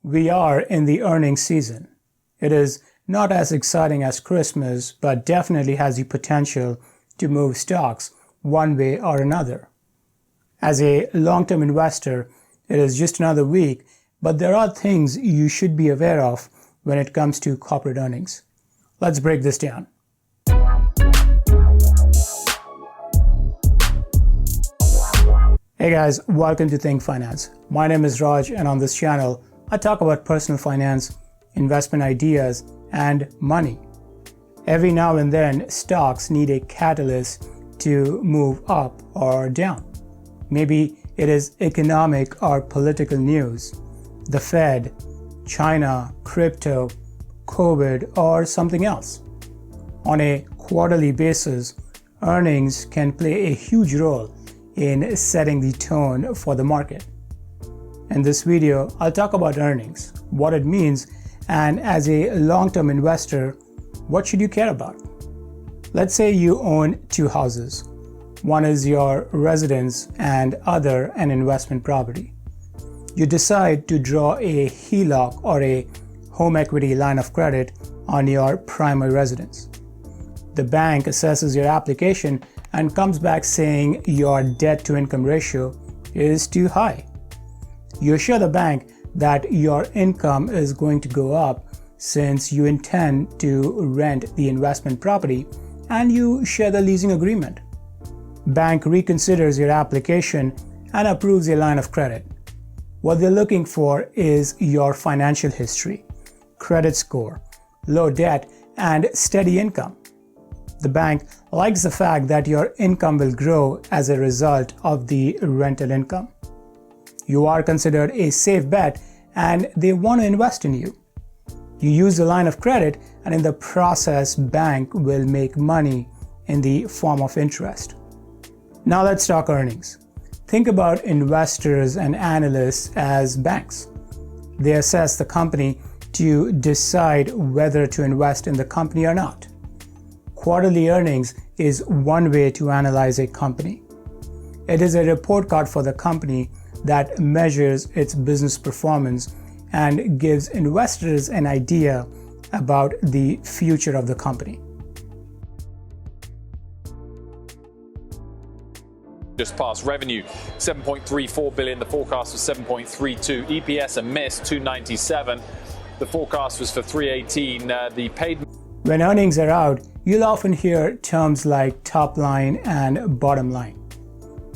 We are in the earnings season. It is not as exciting as Christmas, but definitely has the potential to move stocks one way or another. As a long-term investor, it is just another week, but there are things you should be aware of when it comes to corporate earnings. Let's break this down. Hey guys, welcome to Think Finance. My name is Raj, and on this channel, I talk about personal finance, investment ideas, and money. Every now and then, stocks need a catalyst to move up or down. Maybe it is economic or political news, the Fed, China, crypto, COVID, or something else. On a quarterly basis, earnings can play a huge role in setting the tone for the market. In this video, I'll talk about earnings, what it means, and as a long-term investor, what should you care about? Let's say you own two houses. One is your residence and other an investment property. You decide to draw a HELOC or a home equity line of credit on your primary residence. The bank assesses your application and comes back saying your debt-to-income ratio is too high. You assure the bank that your income is going to go up since you intend to rent the investment property and you share the leasing agreement. Bank reconsiders your application and approves a line of credit. What they're looking for is your financial history, credit score, low debt, and steady income. The bank likes the fact that your income will grow as a result of the rental income. You are considered a safe bet and they want to invest in you. You use the line of credit, and in the process, bank will make money in the form of interest. Now let's talk earnings. Think about investors and analysts as banks. They assess the company to decide whether to invest in the company or not. Quarterly earnings is one way to analyze a company. It is a report card for the company that measures its business performance and gives investors an idea about the future of the company. Just past revenue, 7.34 billion. The forecast was 7.32. EPS a miss, 297. The forecast was for 318. The paid. When earnings are out, you'll often hear terms like top line and bottom line.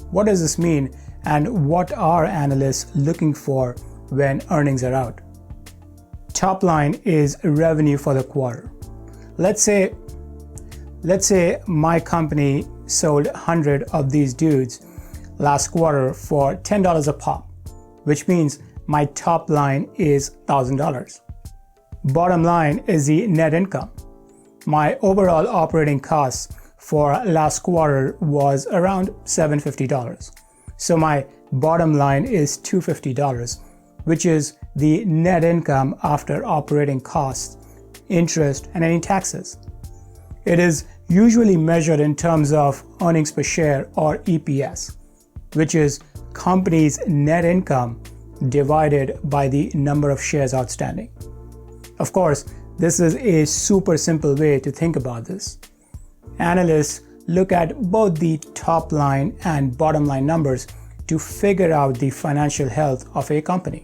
What does this mean, and what are analysts looking for when earnings are out? Top line is revenue for the quarter. Let's say my company sold 100 of these dudes last quarter for $10 a pop, which means my top line is $1,000. Bottom line is the net income. My overall operating costs for last quarter was around $750. So my bottom line is $250, which is the net income after operating costs, interest, and any taxes. It is usually measured in terms of earnings per share or EPS, which is company's net income divided by the number of shares outstanding. Of course, this is a super simple way to think about this. Analysts look at both the top line and bottom line numbers to figure out the financial health of a company.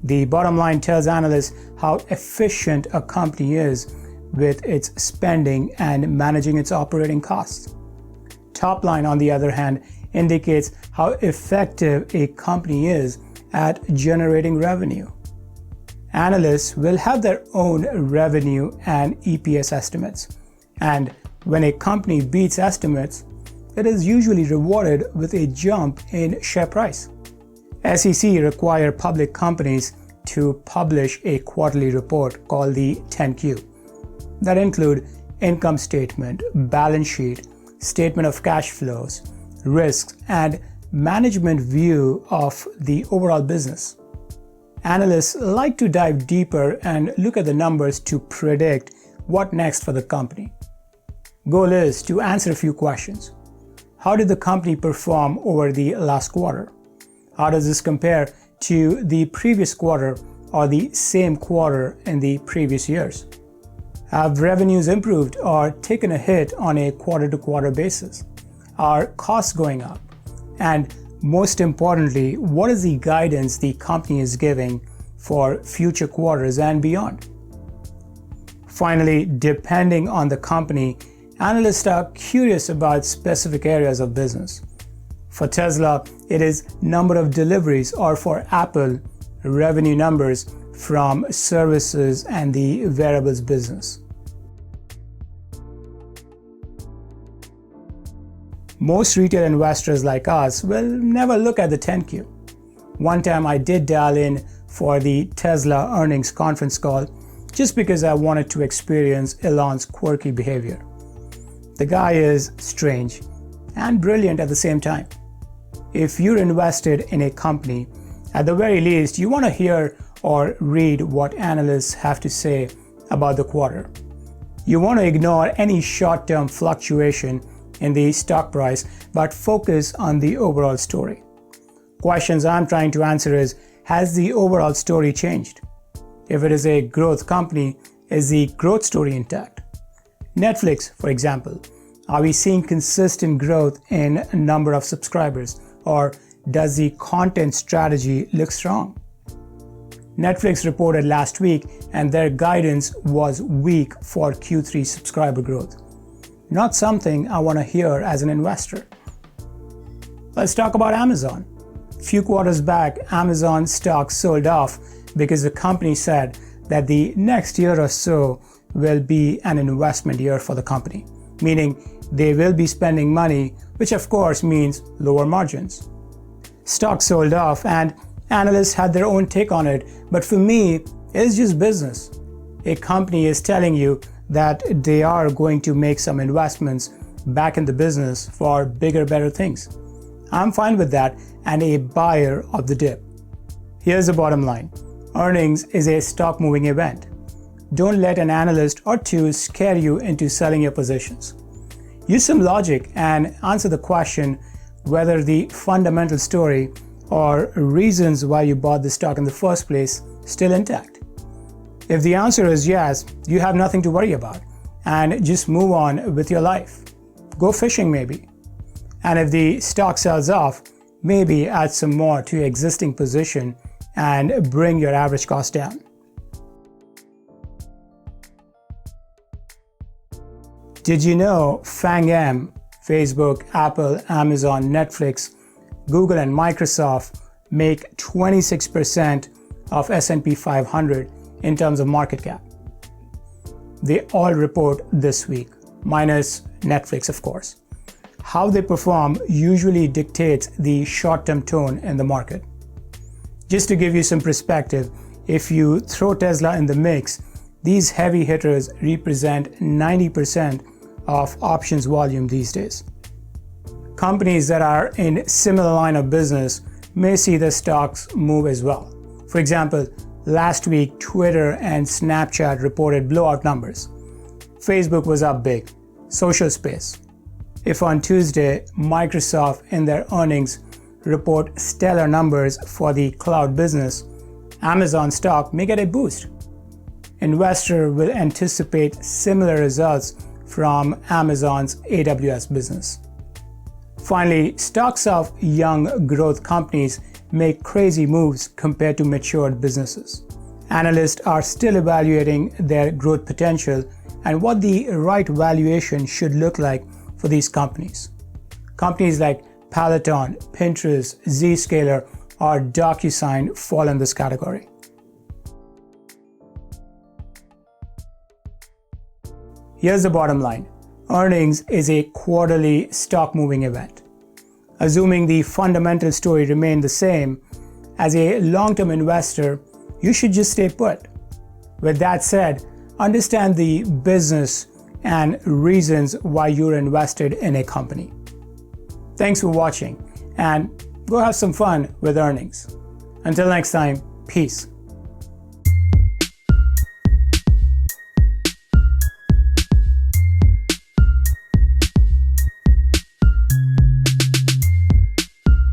The bottom line tells analysts how efficient a company is with its spending and managing its operating costs. Top line, on the other hand, indicates how effective a company is at generating revenue. Analysts will have their own revenue and EPS estimates, and when a company beats estimates, it is usually rewarded with a jump in share price. SEC require public companies to publish a quarterly report called the 10Q that include income statement, balance sheet, statement of cash flows, risks, and management view of the overall business. Analysts like to dive deeper and look at the numbers to predict what next for the company. Goal is to answer a few questions. How did the company perform over the last quarter? How does this compare to the previous quarter or the same quarter in the previous years? Have revenues improved or taken a hit on a quarter-to-quarter basis? Are costs going up? And most importantly, what is the guidance the company is giving for future quarters and beyond? Finally, depending on the company, analysts are curious about specific areas of business. For Tesla, it is number of deliveries, or for Apple, revenue numbers from services and the wearables business. Most retail investors like us will never look at the 10Q. One time I did dial in for the Tesla earnings conference call just because I wanted to experience Elon's quirky behavior. The guy is strange and brilliant at the same time. If you're invested in a company, at the very least, you want to hear or read what analysts have to say about the quarter. You want to ignore any short-term fluctuation in the stock price, but focus on the overall story. Questions I'm trying to answer is, has the overall story changed? If it is a growth company, is the growth story intact? Netflix, for example, are we seeing consistent growth in number of subscribers, or does the content strategy look strong? Netflix reported last week and their guidance was weak for Q3 subscriber growth. Not something I want to hear as an investor. Let's talk about Amazon. A few quarters back, Amazon stock sold off because the company said that the next year or so will be an investment year for the company, meaning they will be spending money, which of course means lower margins. Stock sold off and analysts had their own take on it, but for me, it's just business. A company is telling you that they are going to make some investments back in the business for bigger, better things. I'm fine with that and a buyer of the dip. Here's the bottom line. Earnings is a stock moving event. Don't let an analyst or two scare you into selling your positions. Use some logic and answer the question whether the fundamental story or reasons why you bought the stock in the first place still intact. If the answer is yes, you have nothing to worry about and just move on with your life. Go fishing maybe. And if the stock sells off, maybe add some more to your existing position and bring your average cost down. Did you know FANG-M, Facebook, Apple, Amazon, Netflix, Google, and Microsoft make 26% of S&P 500 in terms of market cap? They all report this week, minus Netflix, of course. How they perform usually dictates the short-term tone in the market. Just to give you some perspective, if you throw Tesla in the mix, these heavy hitters represent 90% of options volume these days. Companies that are in similar line of business may see the stocks move as well. For example, last week Twitter and Snapchat reported blowout numbers. Facebook was up big, social space. If on Tuesday Microsoft in their earnings report stellar numbers for the cloud business, Amazon stock may get a boost. Investor will anticipate similar results from Amazon's AWS business. Finally, stocks of young growth companies make crazy moves compared to matured businesses. Analysts are still evaluating their growth potential and what the right valuation should look like for these companies. Companies like Peloton, Pinterest, Zscaler, or DocuSign fall in this category. Here's the bottom line. Earnings is a quarterly stock moving event. Assuming the fundamental story remain the same, as a long-term investor, you should just stay put. With that said, understand the business and reasons why you're invested in a company. Thanks for watching and go have some fun with earnings. Until next time, peace.